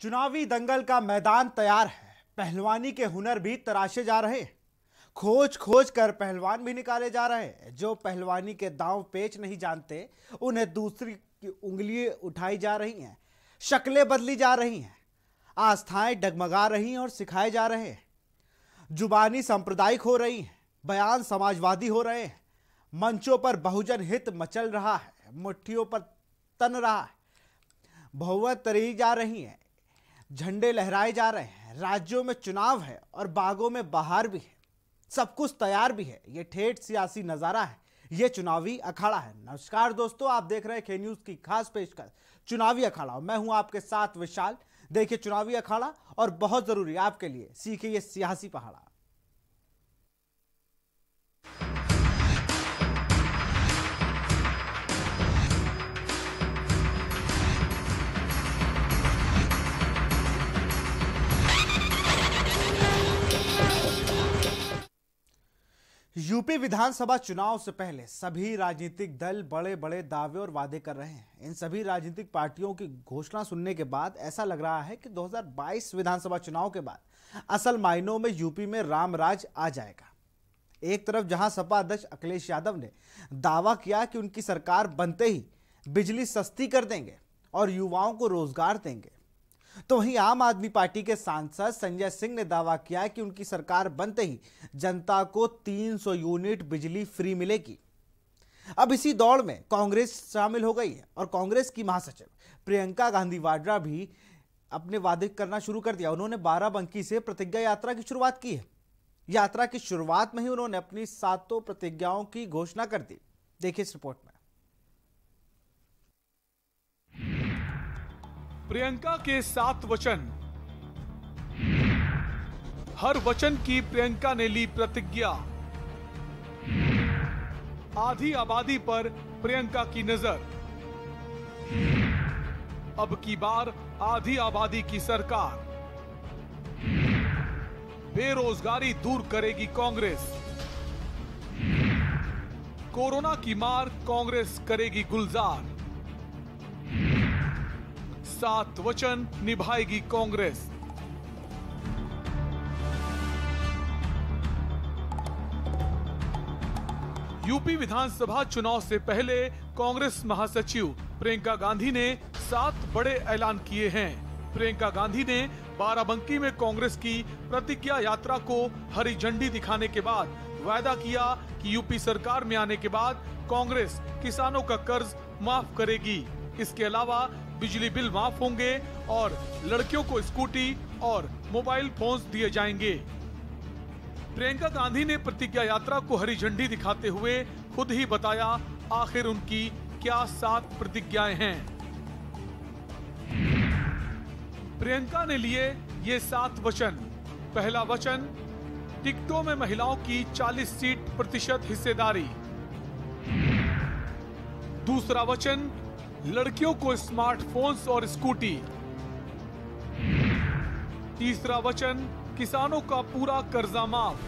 चुनावी दंगल का मैदान तैयार है। पहलवानी के हुनर भी तराशे जा रहे हैं। खोज खोज कर पहलवान भी निकाले जा रहे हैं। जो पहलवानी के दांव पेच नहीं जानते, उन्हें दूसरी की उंगली उठाई जा रही हैं, शक्लें बदली जा रही हैं, आस्थाएं डगमगा रही हैं और सिखाए जा रहे हैं। जुबानी सांप्रदायिक हो रही हैं, बयान समाजवादी हो रहे हैं, मंचों पर बहुजन हित मचल रहा है, मुट्ठियों पर तन रहा है, बहुवत तरी जा रही है, झंडे लहराए जा रहे हैं। राज्यों में चुनाव है और बागों में बहार भी है। सब कुछ तैयार भी है। ये ठेठ सियासी नजारा है, ये चुनावी अखाड़ा है। नमस्कार दोस्तों, आप देख रहे हैं के न्यूज की खास पेशकश चुनावी अखाड़ा। मैं हूं आपके साथ विशाल। देखिए चुनावी अखाड़ा और बहुत जरूरी आपके लिए सीखे ये सियासी पहाड़ा। यूपी विधानसभा चुनाव से पहले सभी राजनीतिक दल बड़े बड़े दावे और वादे कर रहे हैं। इन सभी राजनीतिक पार्टियों की घोषणा सुनने के बाद ऐसा लग रहा है कि 2022 विधानसभा चुनाव के बाद असल मायनों में यूपी में रामराज आ जाएगा। एक तरफ जहां सपा अध्यक्ष अखिलेश यादव ने दावा किया कि उनकी सरकार बनते ही बिजली सस्ती कर देंगे और युवाओं को रोजगार देंगे, तो वहीं आम आदमी पार्टी के सांसद संजय सिंह ने दावा किया कि उनकी सरकार बनते ही जनता को 300 यूनिट बिजली फ्री मिलेगी। अब इसी दौड़ में कांग्रेस शामिल हो गई है और कांग्रेस की महासचिव प्रियंका गांधी वाड्रा भी अपने वादे करना शुरू कर दिया। उन्होंने बाराबंकी से प्रतिज्ञा यात्रा की शुरुआत की है। यात्रा की शुरुआत में ही उन्होंने अपनी 7 प्रतिज्ञाओं की घोषणा कर दी। देखिए इस रिपोर्ट में। प्रियंका के 7 वचन। हर वचन की प्रियंका ने ली प्रतिज्ञा। आधी आबादी पर प्रियंका की नजर। अब की बार आधी आबादी की सरकार। बेरोजगारी दूर करेगी कांग्रेस। कोरोना की मार कांग्रेस करेगी गुलजार। 7 वचन निभाएगी कांग्रेस। यूपी विधानसभा चुनाव से पहले कांग्रेस महासचिव प्रियंका गांधी ने 7 बड़े ऐलान किए हैं। प्रियंका गांधी ने बाराबंकी में कांग्रेस की प्रतिज्ञा यात्रा को हरी झंडी दिखाने के बाद वायदा किया कि यूपी सरकार में आने के बाद कांग्रेस किसानों का कर्ज माफ करेगी। इसके अलावा बिजली बिल माफ होंगे और लड़कियों को स्कूटी और मोबाइल फोन्स दिए जाएंगे। प्रियंका गांधी ने प्रतिज्ञा यात्रा को हरी झंडी दिखाते हुए खुद ही बताया आखिर उनकी क्या 7 प्रतिज्ञाएं हैं। प्रियंका ने लिए ये 7 वचन। पहला वचन, टिकटों में महिलाओं की 40% हिस्सेदारी। दूसरा वचन, लड़कियों को स्मार्टफोन्स और स्कूटी। तीसरा वचन, किसानों का पूरा कर्जा माफ।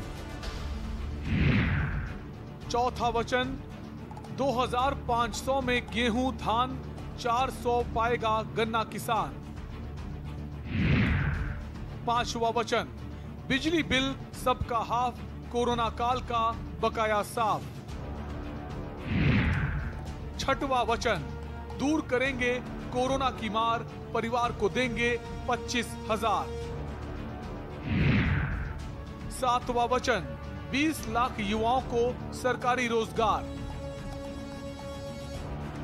चौथा वचन, 2500 में गेहूं धान 400 पाएगा गन्ना किसान। पांचवा वचन, बिजली बिल सबका हाफ, कोरोना काल का बकाया साफ। छठवां वचन, दूर करेंगे कोरोना की मार, परिवार को देंगे 25,000। 7वां वचन, 20 लाख युवाओं को सरकारी रोजगार।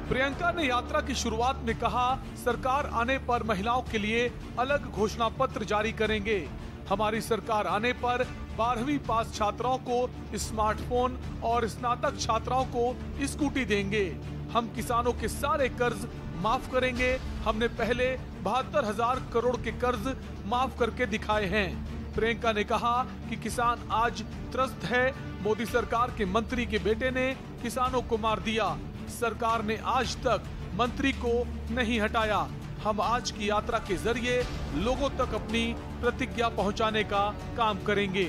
प्रियंका ने यात्रा की शुरुआत में कहा, सरकार आने पर महिलाओं के लिए अलग घोषणा पत्र जारी करेंगे। हमारी सरकार आने पर 12वीं पास छात्राओं को स्मार्टफोन और स्नातक छात्राओं को स्कूटी देंगे। हम किसानों के सारे कर्ज माफ करेंगे। हमने पहले 72,000 करोड़ के कर्ज माफ करके दिखाए हैं। प्रियंका ने कहा कि किसान आज त्रस्त है। मोदी सरकार के मंत्री के बेटे ने किसानों को मार दिया। सरकार ने आज तक मंत्री को नहीं हटाया। हम आज की यात्रा के जरिए लोगों तक अपनी प्रतिज्ञा पहुंचाने का काम करेंगे।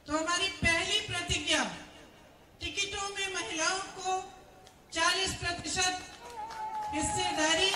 तो हमारी पहली प्रतिज्ञा, टिकटों में महिलाओं को 40% हिस्सेदारी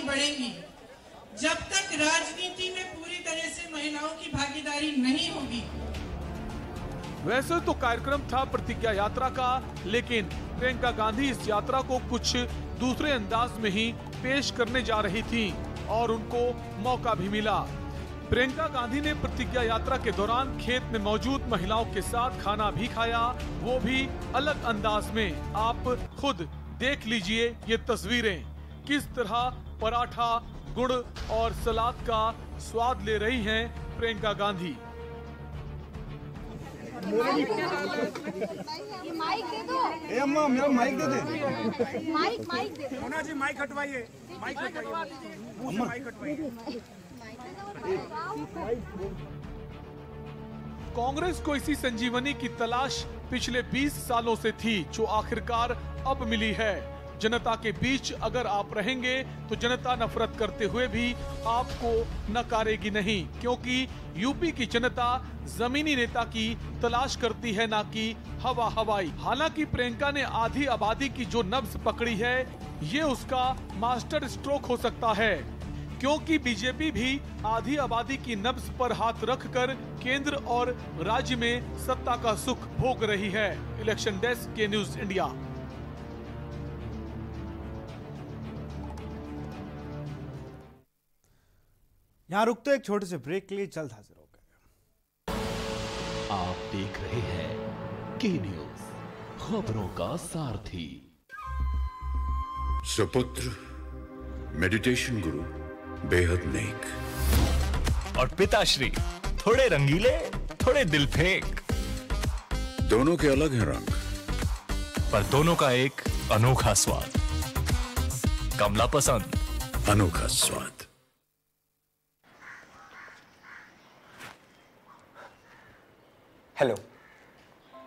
बढ़ेंगी। जब तक राजनीति में पूरी तरह से महिलाओं की भागीदारी नहीं होगी। वैसे तो कार्यक्रम था प्रतिज्ञा यात्रा का, लेकिन प्रियंका गांधी इस यात्रा को कुछ दूसरे अंदाज में ही पेश करने जा रही थी और उनको मौका भी मिला। प्रियंका गांधी ने प्रतिज्ञा यात्रा के दौरान खेत में मौजूद महिलाओं के साथ खाना भी खाया, वो भी अलग अंदाज में। आप खुद देख लीजिए ये तस्वीरें, किस तरह पराठा, गुड़ और सलाद का स्वाद ले रही हैं प्रियंका गांधी। माइक दे दो। ए अम्मा मेरा माइक दे दे। माइक दे दो। मोना जी माइक हटवाइए, माइक हटवाइए, मुंह से माइक हटवाइए। कांग्रेस को इसी संजीवनी की तलाश पिछले 20 सालों से थी, जो आखिरकार अब मिली है। जनता के बीच अगर आप रहेंगे तो जनता नफरत करते हुए भी आपको नकारेगी नहीं, क्योंकि यूपी की जनता जमीनी नेता की तलाश करती है, ना कि हवा हवाई। हालांकि प्रियंका ने आधी आबादी की जो नब्ज पकड़ी है, ये उसका मास्टर स्ट्रोक हो सकता है, क्योंकि बीजेपी भी आधी आबादी की नब्ज पर हाथ रखकर केंद्र और राज्य में सत्ता का सुख भोग रही है। इलेक्शन डेस्क के न्यूज इंडिया। यहां रुकते एक छोटे से ब्रेक के लिए, जल्द हाजिर हो गए। आप देख रहे हैं के न्यूज, खबरों का सारथी। सुपुत्र मेडिटेशन गुरु बेहद नेक और पिताश्री थोड़े रंगीले, थोड़े दिल फेंक। दोनों के अलग हैं रंग, पर दोनों का एक अनोखा स्वाद। कमला पसंद, अनोखा स्वाद। हेलो,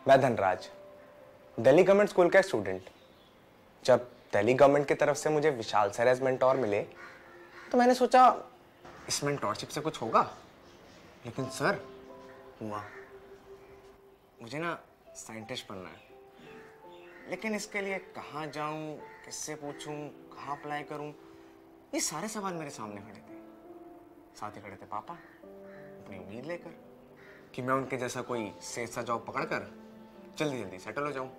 मैं धनराज, दिल्ली गवर्नमेंट स्कूल का स्टूडेंट। जब दिल्ली गवर्नमेंट की तरफ से मुझे विशाल सर एज मेंटोर मिले तो मैंने सोचा इस मेंटोरशिप से कुछ होगा, लेकिन सर हुआ। मुझे ना साइंटिस्ट बनना है, लेकिन इसके लिए कहाँ जाऊँ, किससे पूछूँ, कहाँ अप्लाई करूँ, ये सारे सवाल मेरे सामने खड़े थे। साथ ही खड़े थे पापा अपनी उम्मीद लेकर कि मैं उनके जैसा कोई सेफ सा जॉब पकड़कर जल्दी जल्दी सेटल हो जाऊं।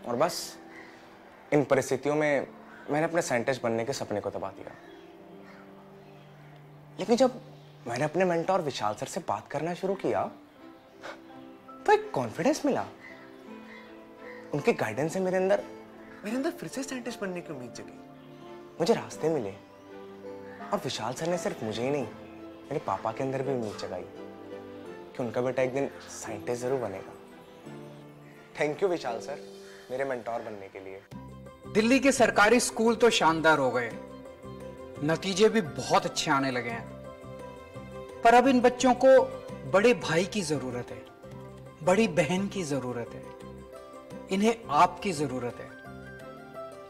और बस इन परिस्थितियों में मैंने अपने साइंटिस्ट बनने के सपने को दबा दिया। लेकिन जब मैंने अपने मेंटोर विशाल सर से बात करना शुरू किया तो एक कॉन्फिडेंस मिला। उनके गाइडेंस से मेरे अंदर फिर से साइंटिस्ट बनने की उम्मीद जगी। मुझे रास्ते मिले और विशाल सर ने सिर्फ मुझे ही नहीं, मेरे पापा के अंदर भी उम्मीद जगाई कि उनका बेटा एक दिन साइंटिस्ट जरूर बनेगा। थैंक यू विशाल सर, मेरे मेंटोर बनने के लिए। दिल्ली के सरकारी स्कूल तो शानदार हो गए, नतीजे भी बहुत अच्छे आने लगे हैं, पर अब इन बच्चों को बड़े भाई की जरूरत है, बड़ी बहन की जरूरत है, इन्हें आपकी जरूरत है।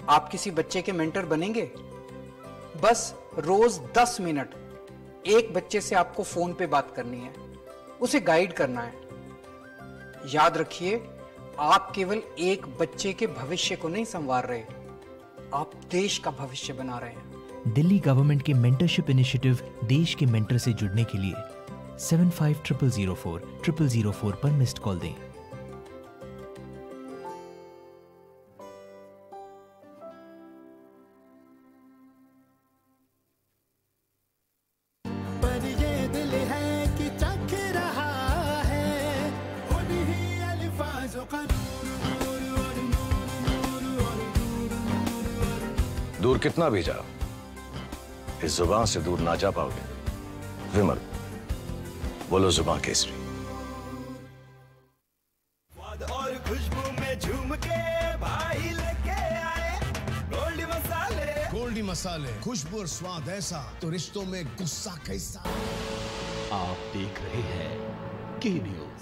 आप किसी बच्चे के मेंटर बनेंगे? बस रोज 10 मिनट एक बच्चे से आपको फोन पे बात करनी है, उसे गाइड करना है। याद रखिए, आप केवल एक बच्चे के भविष्य को नहीं संवार रहे, आप देश का भविष्य बना रहे हैं। दिल्ली गवर्नमेंट के मेंटरशिप इनिशिएटिव देश के मेंटर से जुड़ने के लिए 750004 पर मिस्ड कॉल दें। दूर कितना भी जाओ, इस जुबान से दूर ना जा पाओगे। विमल, बोलो जुबान केसरी। और खुशबू में झूम के भाई लेके आए गोल्डी मसाले। गोल्डी मसाले, खुशबू और स्वाद ऐसा तो रिश्तों में गुस्सा कैसा। आप देख रहे हैं के न्यूज,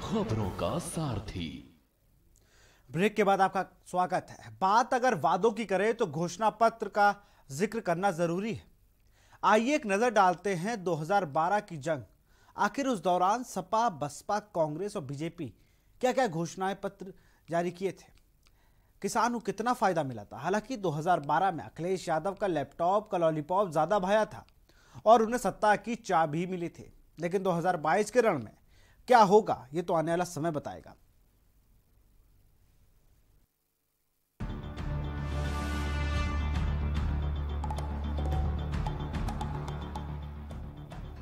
खबरों का सारथी। ब्रेक के बाद आपका स्वागत है। बात अगर वादों की करें तो घोषणा पत्र का जिक्र करना जरूरी है। आइए एक नजर डालते हैं 2012 की जंग। आखिर उस दौरान सपा, बसपा, कांग्रेस और बीजेपी क्या क्या घोषणाएं पत्र जारी किए थे। किसान को कितना फायदा मिला था। हालांकि 2012 में अखिलेश यादव का लैपटॉप का लॉलीपॉप ज्यादा भाया था और उन्हें सत्ता की चाबी मिली थी। लेकिन 2022 के रण में क्या होगा ये तो आने वाला समय बताएगा।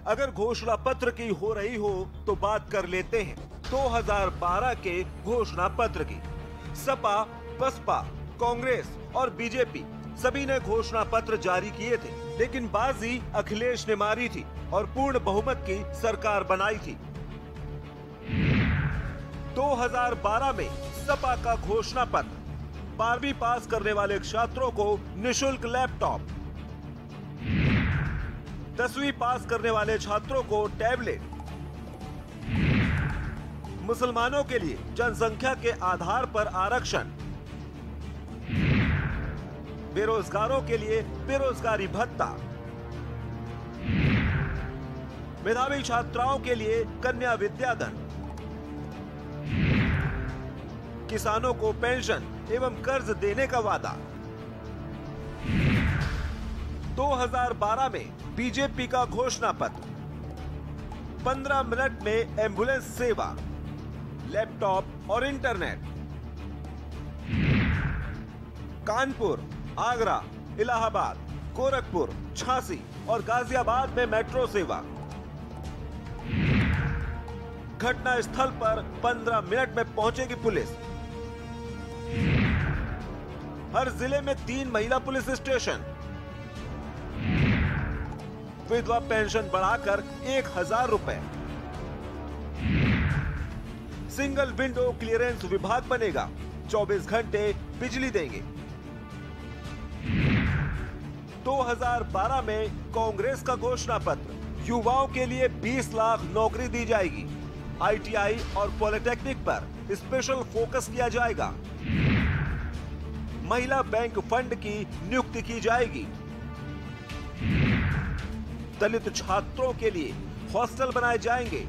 अगर घोषणा पत्र की हो रही हो तो बात कर लेते हैं 2012 के घोषणा पत्र की। सपा, बसपा, कांग्रेस और बीजेपी सभी ने घोषणा पत्र जारी किए थे, लेकिन बाजी अखिलेश ने मारी थी और पूर्ण बहुमत की सरकार बनाई थी। 2012 में सपा का घोषणा पत्र 12वीं पास करने वाले छात्रों को निशुल्क लैपटॉप, 10वीं पास करने वाले छात्रों को टैबलेट, मुसलमानों के लिए जनसंख्या के आधार पर आरक्षण, बेरोजगारों के लिए बेरोजगारी भत्ता, मेधावी छात्राओं के लिए कन्या विद्याधन, किसानों को पेंशन एवं कर्ज देने का वादा। 2012 में बीजेपी का घोषणा पत्र 15 मिनट में एम्बुलेंस सेवा, लैपटॉप और इंटरनेट, कानपुर, आगरा, इलाहाबाद, गोरखपुर, झांसी और गाजियाबाद में मेट्रो सेवा, घटना स्थल पर 15 मिनट में पहुंचेगी पुलिस, हर जिले में 3 महिला पुलिस स्टेशन, विधवा पेंशन बढ़ाकर 1000 रुपए, सिंगल विंडो क्लियरेंस विभाग बनेगा, 24 घंटे बिजली देंगे। 2012 में कांग्रेस का घोषणा पत्र, युवाओं के लिए 20 लाख नौकरी दी जाएगी, आईटीआई और पॉलिटेक्निक पर स्पेशल फोकस किया जाएगा, महिला बैंक फंड की नियुक्ति की जाएगी, दलित छात्रों के लिए हॉस्टल बनाए जाएंगे,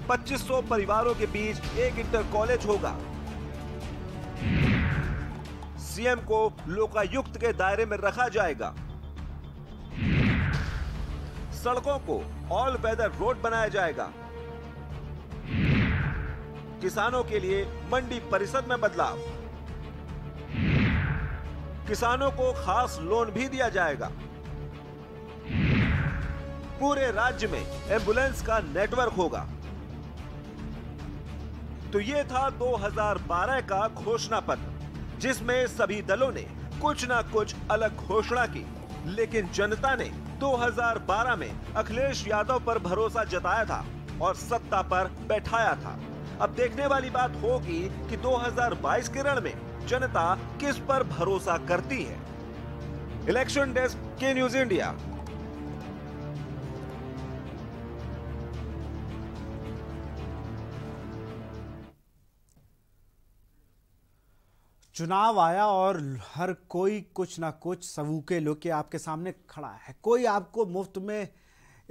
2500 परिवारों के बीच एक इंटर कॉलेज होगा, सीएम को लोकायुक्त के दायरे में रखा जाएगा, सड़कों को ऑल वेदर रोड बनाया जाएगा, किसानों के लिए मंडी परिषद में बदलाव, किसानों को खास लोन भी दिया जाएगा, पूरे राज्य में एम्बुलेंस का नेटवर्क होगा। तो ये था 2012 का घोषणा पत्र, जिसमें सभी दलों ने कुछ ना कुछ अलग घोषणा की, लेकिन जनता ने 2012 में अखिलेश यादव पर भरोसा जताया था और सत्ता पर बैठाया था। अब देखने वाली बात होगी कि 2022 के रण में जनता किस पर भरोसा करती है। इलेक्शन डेस्क के न्यूज इंडिया। चुनाव आया और हर कोई कुछ ना कुछ सबूके लेके आपके सामने खड़ा है। कोई आपको मुफ्त में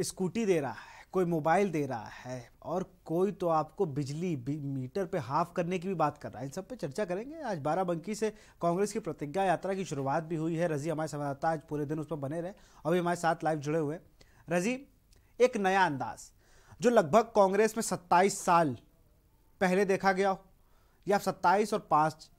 स्कूटी दे रहा है, कोई मोबाइल दे रहा है और कोई तो आपको बिजली मीटर पे हाफ करने की भी बात कर रहा है। इन सब पे चर्चा करेंगे। आज बाराबंकी से कांग्रेस की प्रतिज्ञा यात्रा की शुरुआत भी हुई है। रजी हमारे संवाददाता आज पूरे दिन उस पर बने रहे और भी हमारे साथ लाइव जुड़े हुए। रजी, एक नया अंदाज जो लगभग कांग्रेस में 27 साल पहले देखा गया हो, या 27 और 5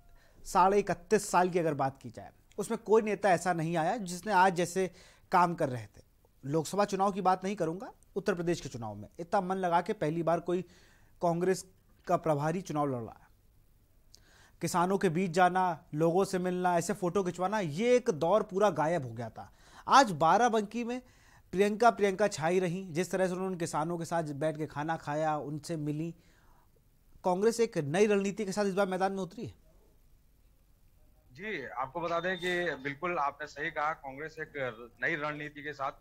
साढ़े 31 साल की अगर बात की जाए, उसमें कोई नेता ऐसा नहीं आया जिसने आज जैसे काम कर रहे थे। लोकसभा चुनाव की बात नहीं करूंगा, उत्तर प्रदेश के चुनाव में इतना मन लगा के पहली बार कोई कांग्रेस का प्रभारी चुनाव लड़ रहा है। किसानों के बीच जाना, लोगों से मिलना, ऐसे फोटो खिंचवाना, ये एक दौर पूरा गायब हो गया था। आज बाराबंकी में प्रियंका छाई रही। जिस तरह से उन्होंने किसानों के साथ बैठ के खाना खाया, उनसे मिली। कांग्रेस एक नई रणनीति के साथ इस बार मैदान में उतरी है। जी, आपको बता दें कि बिल्कुल आपने सही कहा, कांग्रेस एक नई रणनीति के साथ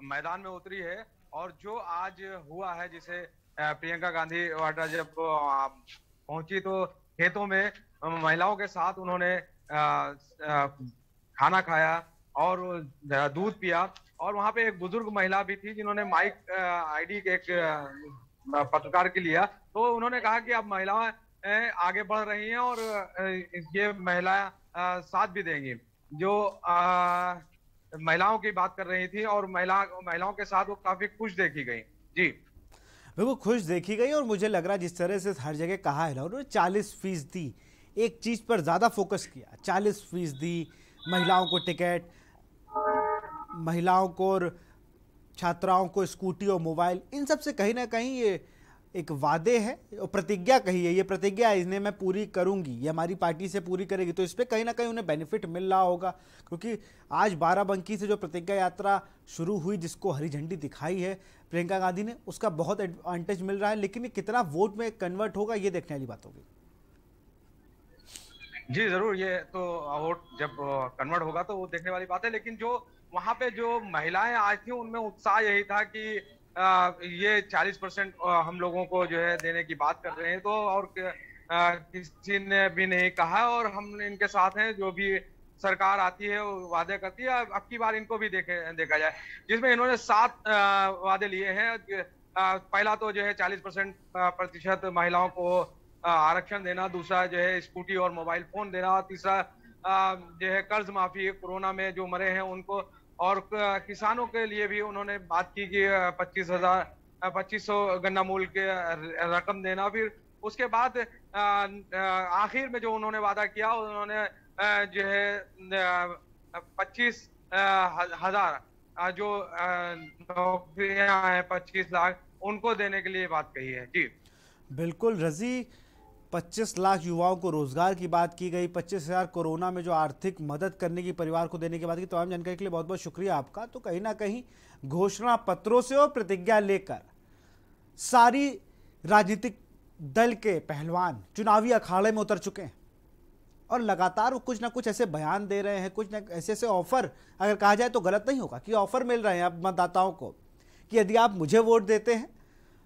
मैदान में उतरी है। और जो आज हुआ है, जिसे प्रियंका गांधी वाड्रा जब पहुंची तो खेतों में महिलाओं के साथ उन्होंने खाना खाया और दूध पिया। और वहां पे एक बुजुर्ग महिला भी थी जिन्होंने माइक आईडी एक पत्रकार के लिया। तो उन्होंने कहा कि अब महिलाएं आगे बढ़ रही हैं और ये महिला साथ भी देंगी। जो महिलाओं की बात कर रही थी और महिलाओं के साथ वो काफी खुश देखी गई। जी बिल्कुल खुश देखी गई। और मुझे लग रहा है जिस तरह से हर जगह कहा है ना, उन्होंने 40% एक चीज पर ज्यादा फोकस किया। 40% महिलाओं को टिकट, महिलाओं को और छात्राओं को स्कूटी और मोबाइल, इन सब से कहीं ना कहीं ये एक वादे है और प्रतिज्ञा कही है। ये प्रतिज्ञा इन्हें मैं पूरी करूंगी, ये हमारी पार्टी से पूरी करेगी। तो इस पर कहीं ना कहीं उन्हें बेनिफिट मिल रहा होगा, क्योंकि आज बाराबंकी से जो प्रतिज्ञा यात्रा शुरू हुई, जिसको हरी झंडी दिखाई है प्रियंका गांधी ने, उसका बहुत एडवांटेज मिल रहा है। लेकिन ये कितना वोट में कन्वर्ट होगा, ये देखने वाली बात होगी। जी जरूर, ये तो वोट जब कन्वर्ट होगा तो वो देखने वाली बात है। लेकिन जो वहां पे जो महिलाएं आई थी उनमें उत्साह यही था कि ये 40% हम लोगों को जो है देने की बात कर रहे हैं, तो और किसी ने भी नहीं कहा और हम इनके साथ हैं। जो भी सरकार आती है वो वादे करती है, अब की बार इनको भी देखा जाए, जिसमें इन्होंने 7 वादे लिए हैं। पहला तो जो है 40% महिलाओं को आरक्षण देना, दूसरा जो है स्कूटी और मोबाइल फोन देना, तीसरा जो है कर्ज माफी, कोरोना में जो मरे हैं उनको, और किसानों के लिए भी उन्होंने बात की कि 2500 गन्ना मूल्य के रकम देना। फिर उसके बाद आखिर में जो उन्होंने वादा किया, उन्होंने जो है 25,000 जो नौकरियां हैं 25 लाख उनको देने के लिए बात कही है। जी बिल्कुल रजी, 25 लाख युवाओं को रोजगार की बात की गई, 25,000 कोरोना में जो आर्थिक मदद करने की परिवार को देने की बात की। तमाम जानकारी के लिए बहुत बहुत शुक्रिया आपका। तो कहीं ना कहीं घोषणा पत्रों से और प्रतिज्ञा लेकर सारी राजनीतिक दल के पहलवान चुनावी अखाड़े में उतर चुके हैं और लगातार वो कुछ ना कुछ ऐसे बयान दे रहे हैं, कुछ ना ऐसे ऑफर, अगर कहा जाए तो गलत नहीं होगा, कि ऑफर मिल रहे हैं अब मतदाताओं को कि यदि आप मुझे वोट देते हैं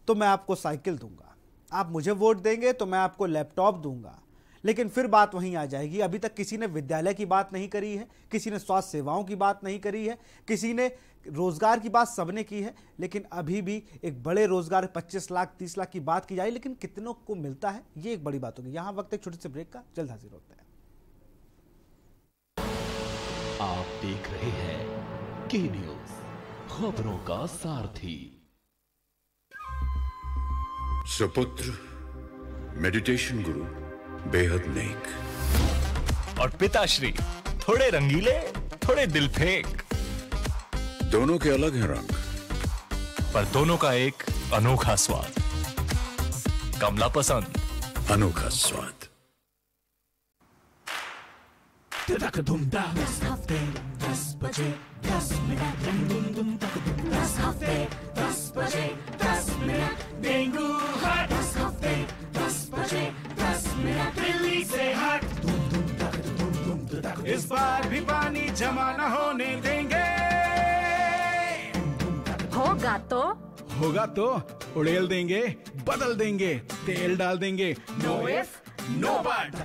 तो मैं आपको साइकिल दूंगा, आप मुझे वोट देंगे तो मैं आपको लैपटॉप दूंगा। लेकिन फिर बात वहीं आ जाएगी, अभी तक किसी ने विद्यालय की बात नहीं करी है, किसी ने स्वास्थ्य सेवाओं की बात नहीं करी है, किसी ने रोजगार की बात सबने की है, लेकिन अभी भी एक बड़े रोजगार 25 लाख 30 लाख की बात की जाए, लेकिन कितनों को मिलता है, ये एक बड़ी बात होगी। यहां वक्त एक छोटे से ब्रेक का, जल्द हाजिर होते हैं। आप देख रहे हैं के न्यूज, खबरों का सारथी। सुपुत्र मेडिटेशन गुरु बेहद नेक, और पिताश्री थोड़े रंगीले, थोड़े दिल फेंक। दोनों के अलग हैं रंग, पर दोनों का एक अनोखा स्वाद। कमला पसंद, अनोखा स्वाद। 10 हफ्ते 10 बजे 10 मिनट, 10 हफ्ते 10 बजे 10 मिनट, डेंगू हट। 10 हफ्ते 10 बजे 10 मिनट, दिल्ली से हट। इस बार भी पानी जमा न होने देंगे। होगा तो उड़ेल देंगे, बदल देंगे, तेल डाल देंगे। Know if no but.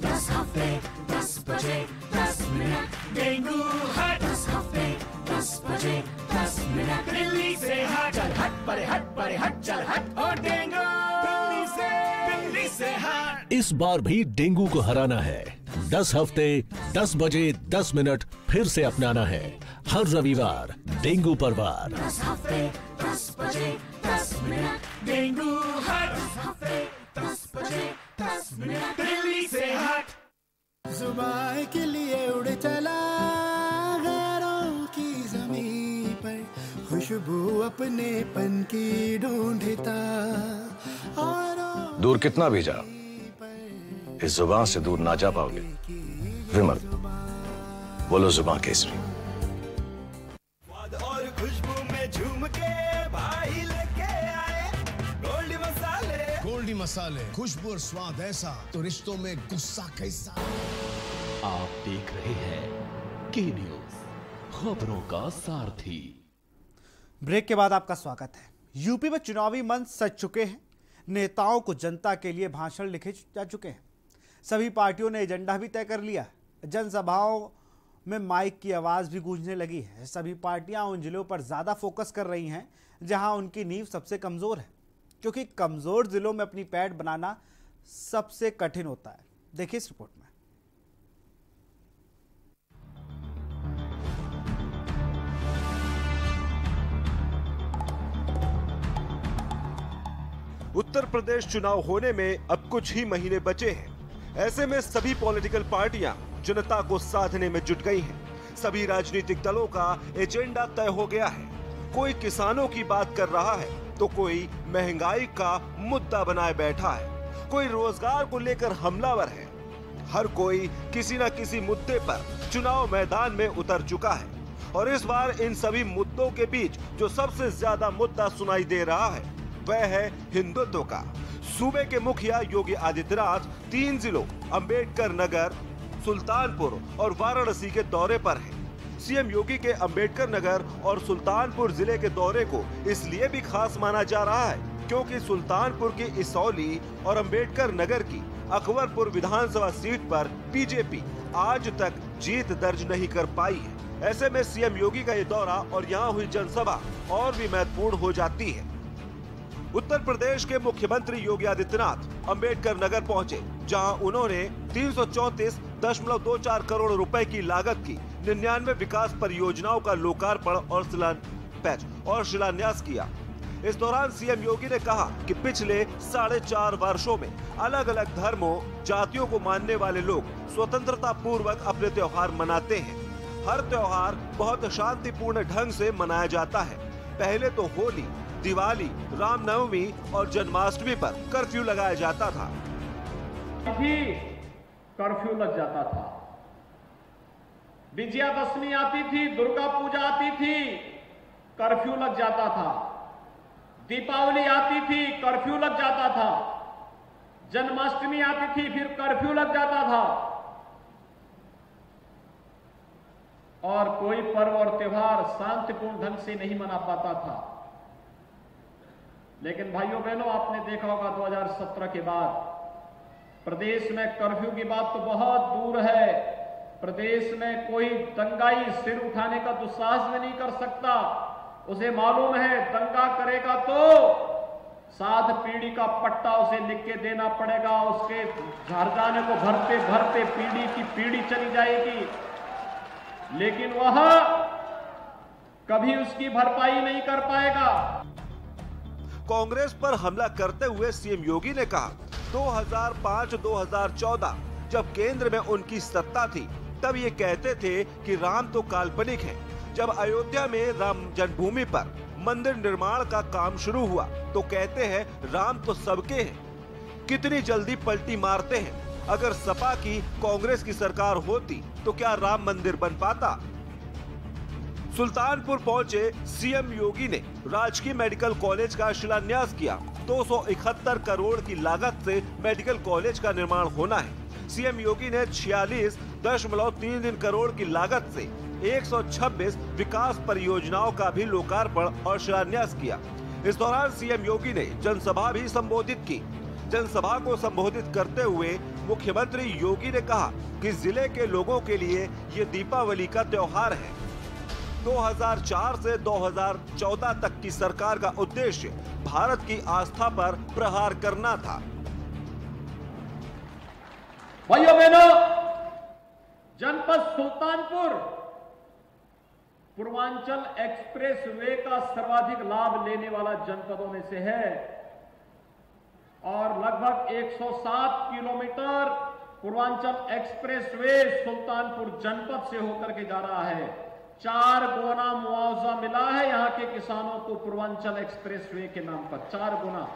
10 हफ्ते 10 बजे 10 मिनट, डेंगू हट। 10 हफ्ते 10 बजे 10 मिनट, दिल्ली से हट। चल हट परे हट चल हट, और डेंगू दिल्ली से हट। इस बार भी डेंगू को हराना है। 10 हफ्ते 10 बजे 10 मिनट फिर से अपनाना है। हर रविवार डेंगू पर वार। 10 हफ्ते 10 बजे 10 मिनट, डेंगू हट। 10 हफ्ते 10 बजे 10 मिनट, दिल्ली से हट। जुबान के लिए उड़ चला गैरों की ज़मीं पर, खुशबू अपने पन की ढूंढता। और दूर कितना भी जा, इस जुबान से दूर ना जा पाओगे। विमल, बोलो जुबान केसरी। और खुशबू में झूम के भाई लेके आए गोल्डी मसाले, खुशबू और स्वाद ऐसा तो रिश्तों में गुस्सा कैसा। आप देख रहे हैं के न्यूज, खबरों का सारथी। ब्रेक के बाद आपका स्वागत है। यूपी में चुनावी मंच सज चुके हैं, नेताओं को जनता के लिए भाषण लिखे जा चुके हैं, सभी पार्टियों ने एजेंडा भी तय कर लिया, जनसभाओं में माइक की आवाज़ भी गूंजने लगी है। सभी पार्टियां उन जिलों पर ज़्यादा फोकस कर रही हैं जहां उनकी नींव सबसे कमज़ोर है, क्योंकि कमज़ोर जिलों में अपनी पैठ बनाना सबसे कठिन होता है। देखिए इस रिपोर्ट में। उत्तर प्रदेश चुनाव होने में अब कुछ ही महीने बचे हैं। ऐसे में सभी पॉलिटिकल पार्टियां जनता को साधने में जुट गई हैं। सभी राजनीतिक दलों का एजेंडा तय हो गया है। कोई किसानों की बात कर रहा है तो कोई महंगाई का मुद्दा बनाए बैठा है, कोई रोजगार को लेकर हमलावर है। हर कोई किसी न किसी मुद्दे पर चुनाव मैदान में उतर चुका है और इस बार इन सभी मुद्दों के बीच जो सबसे ज्यादा मुद्दा सुनाई दे रहा है वह है हिंदुत्व का। सूबे के मुखिया योगी आदित्यनाथ 3 जिलों अंबेडकर नगर, सुल्तानपुर और वाराणसी के दौरे पर हैं। सीएम योगी के अंबेडकर नगर और सुल्तानपुर जिले के दौरे को इसलिए भी खास माना जा रहा है क्योंकि सुल्तानपुर की इसौली और अंबेडकर नगर की अकबरपुर विधानसभा सीट पर बीजेपी आज तक जीत दर्ज नहीं कर पाई है। ऐसे में सीएम योगी का ये दौरा और यहाँ हुई जनसभा और भी महत्वपूर्ण हो जाती है। उत्तर प्रदेश के मुख्यमंत्री योगी आदित्यनाथ अंबेडकर नगर पहुंचे, जहां उन्होंने 334.24 करोड़ रुपए की लागत की 99 विकास परियोजनाओं का लोकार्पण और शिलान्यास किया। इस दौरान सीएम योगी ने कहा कि पिछले 4.5 वर्षों में अलग अलग धर्मों, जातियों को मानने वाले लोग स्वतंत्रता पूर्वक अपने त्योहार मनाते हैं। हर त्योहार बहुत शांतिपूर्ण ढंग से मनाया जाता है। पहले तो होली, दिवाली, रामनवमी और जन्माष्टमी पर कर्फ्यू लगाया जाता था। कर्फ्यू लग जाता था। विजयादशमी आती थी, दुर्गा पूजा आती थी, कर्फ्यू लग जाता था। दीपावली आती थी, कर्फ्यू लग जाता था। जन्माष्टमी आती थी, फिर कर्फ्यू लग जाता था। और कोई पर्व और त्योहार शांतिपूर्ण ढंग से नहीं मना पाता था। लेकिन भाइयों बहनों, आपने देखा होगा 2017 के बाद प्रदेश में कर्फ्यू की बात तो बहुत दूर है। प्रदेश में कोई दंगाई सिर उठाने का दुस्साहस भी नहीं कर सकता। उसे मालूम है दंगा करेगा तो 7 पीढ़ी का पट्टा उसे लिख के देना पड़ेगा। उसके घर जाने को भरते भरते पीढ़ी की पीढ़ी चली जाएगी, लेकिन वह कभी उसकी भरपाई नहीं कर पाएगा। कांग्रेस पर हमला करते हुए सीएम योगी ने कहा 2005-2014 जब केंद्र में उनकी सत्ता थी तब ये कहते थे कि राम तो काल्पनिक है। जब अयोध्या में राम जन्मभूमि पर मंदिर निर्माण का काम शुरू हुआ तो कहते हैं राम तो सबके हैं। कितनी जल्दी पलटी मारते हैं। अगर सपा की कांग्रेस की सरकार होती तो क्या राम मंदिर बन पाता? सुल्तानपुर पहुंचे सीएम योगी ने राजकीय मेडिकल कॉलेज का शिलान्यास किया। 271 करोड़ की लागत से मेडिकल कॉलेज का निर्माण होना है। सीएम योगी ने 46.33 करोड़ की लागत से 126 विकास परियोजनाओं का भी लोकार्पण और शिलान्यास किया। इस दौरान सीएम योगी ने जनसभा भी संबोधित की। जनसभा को संबोधित करते हुए मुख्यमंत्री योगी ने कहा कि जिले के लोगों के लिए ये दीपावली का त्योहार है। 2004 से 2014 तक की सरकार का उद्देश्य भारत की आस्था पर प्रहार करना था। भाइयों बहनों, जनपद सुल्तानपुर पूर्वांचल एक्सप्रेस वे का सर्वाधिक लाभ लेने वाला जनपदों में से है और लगभग 107 kilometre Purvanchal express way Sultanpur जनपद से होकर के जा रहा है। 4 गुना मुआवजा मिला है यहाँ के किसानों को पूर्वांचल एक्सप्रेस वे के नाम पर, 4 गुना।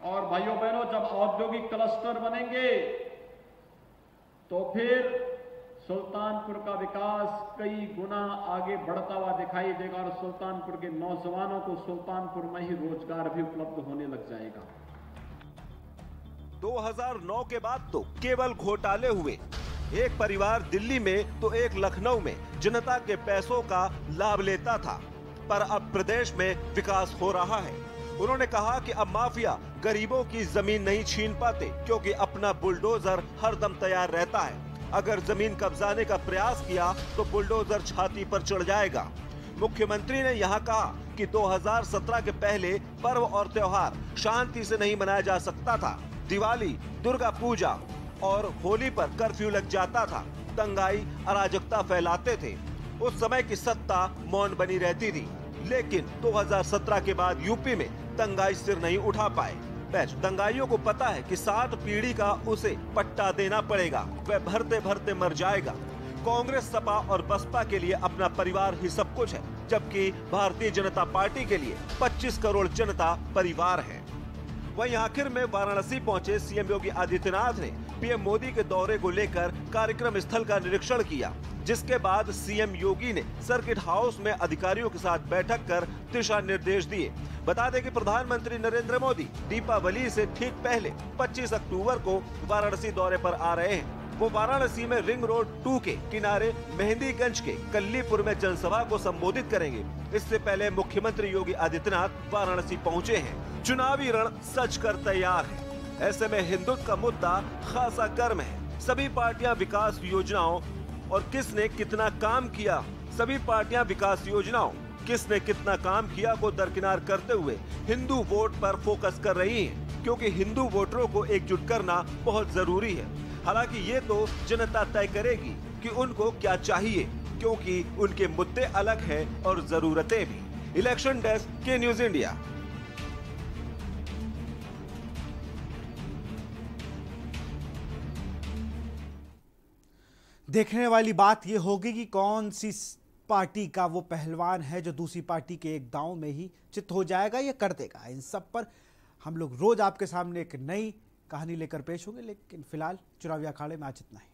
और भाइयों बहनों, जब औद्योगिक क्लस्टर बनेंगे तो फिर सुल्तानपुर का विकास कई गुना आगे बढ़ता हुआ दिखाई देगा और सुल्तानपुर के नौजवानों को सुल्तानपुर में ही रोजगार भी उपलब्ध होने लग जाएगा। 2009 के बाद तो केवल घोटाले हुए। एक परिवार दिल्ली में तो एक लखनऊ में जनता के पैसों का लाभ लेता था, पर अब प्रदेश में विकास हो रहा है। उन्होंने कहा कि अब माफिया गरीबों की जमीन नहीं छीन पाते क्योंकि अपना बुलडोजर हरदम तैयार रहता है। अगर जमीन कब्जाने का प्रयास किया तो बुलडोजर छाती पर चढ़ जाएगा। मुख्यमंत्री ने यहाँ कहा कि 2017 के पहले पर्व और त्योहार शांति से नहीं मनाया जा सकता था। दिवाली, दुर्गा पूजा और होली पर कर्फ्यू लग जाता था। दंगाई अराजकता फैलाते थे। उस समय की सत्ता मौन बनी रहती थी। लेकिन 2017 के बाद यूपी में दंगाई सिर नहीं उठा पाए। दंगाइयों को पता है कि 7 पीढ़ी का उसे पट्टा देना पड़ेगा। वह भरते भरते मर जाएगा। कांग्रेस, सपा और बसपा के लिए अपना परिवार ही सब कुछ है, जबकि भारतीय जनता पार्टी के लिए 25 करोड़ जनता परिवार है। वहीं आखिर में वाराणसी पहुंचे सीएम योगी आदित्यनाथ ने पीएम मोदी के दौरे को लेकर कार्यक्रम स्थल का निरीक्षण किया, जिसके बाद सीएम योगी ने सर्किट हाउस में अधिकारियों के साथ बैठक कर दिशा निर्देश दिए। बता दें कि प्रधानमंत्री नरेंद्र मोदी दीपावली से ठीक पहले 25 अक्टूबर को वाराणसी दौरे पर आ रहे हैं। वो वाराणसी में रिंग रोड 2 के किनारे मेहंदीगंज के कल्लीपुर में जनसभा को संबोधित करेंगे। इससे पहले मुख्यमंत्री योगी आदित्यनाथ वाराणसी पहुंचे हैं। चुनावी रण सज कर तैयार है। ऐसे में हिंदुत्व का मुद्दा खासा गर्म है। सभी पार्टियां विकास योजनाओं और किसने कितना काम किया, सभी पार्टियां विकास योजनाओं किसने कितना काम किया को दरकिनार करते हुए हिंदू वोट पर फोकस कर रही हैं, क्योंकि हिंदू वोटरों को एकजुट करना बहुत जरूरी है। हालांकि ये तो जनता तय करेगी कि उनको क्या चाहिए, क्योंकि उनके मुद्दे अलग हैं और जरूरतें भी। इलेक्शन डेस्क के न्यूज इंडिया। देखने वाली बात यह होगी कि कौन सी पार्टी का वो पहलवान है जो दूसरी पार्टी के एक दांव में ही चित हो जाएगा या कर देगा। इन सब पर हम लोग रोज आपके सामने एक नई कहानी लेकर पेश होंगे, लेकिन फिलहाल चुनावी अखाड़े में आज इतना ही।